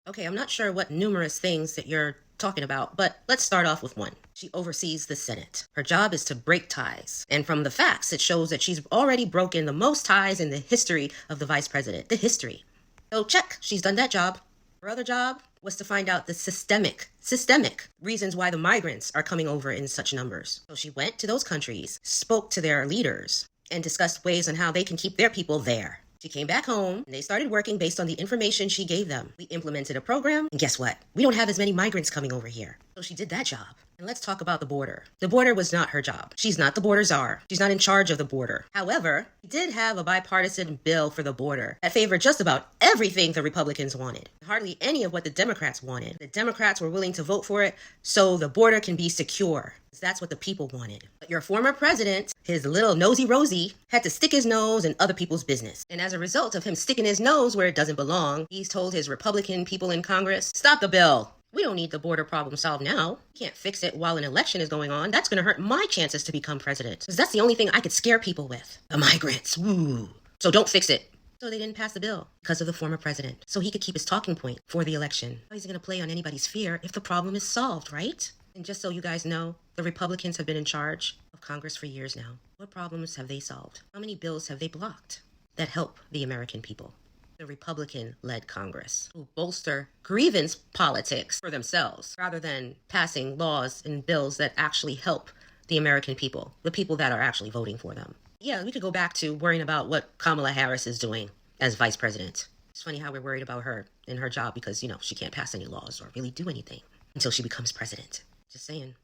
Okay, I'm not sure what numerous things that you're talking about, but let's start off with one. She oversees the Senate. Her job is to break ties. And from the facts, it shows that she's already broken the most ties in the history of the vice president. The history. So check, she's done that job. Her other job was to find out the systemic reasons why the migrants are coming over in such numbers. So she went to those countries, spoke to their leaders, and discussed ways on how they can keep their people there. She came back home, and they started working based on the information she gave them. We implemented a program, and guess what? We don't have as many migrants coming over here. So she did that job. And let's talk about the border. The border was not her job. She's not the border czar. She's not in charge of the border. However, she did have a bipartisan bill for the border that favored just about everything the Republicans wanted. Hardly any of what the Democrats wanted. The Democrats were willing to vote for it so the border can be secure. That's what the people wanted. But your former president, his little nosy Rosie, had to stick his nose in other people's business. And as a result of him sticking his nose where it doesn't belong, he's told his Republican people in Congress, stop the bill. We don't need the border problem solved now. We can't fix it while an election is going on. That's going to hurt my chances to become president. Because that's the only thing I could scare people with. The migrants. Woo. So don't fix it. So they didn't pass the bill because of the former president. So he could keep his talking point for the election. How is he going to play on anybody's fear if the problem is solved, right? And just so you guys know, the Republicans have been in charge of Congress for years now. What problems have they solved? How many bills have they blocked that help the American people? The Republican-led Congress, who bolster grievance politics for themselves rather than passing laws and bills that actually help the American people, the people that are actually voting for them. Yeah, we could go back to worrying about what Kamala Harris is doing as vice president. It's funny how we're worried about her and her job because, she can't pass any laws or really do anything until she becomes president. Just saying.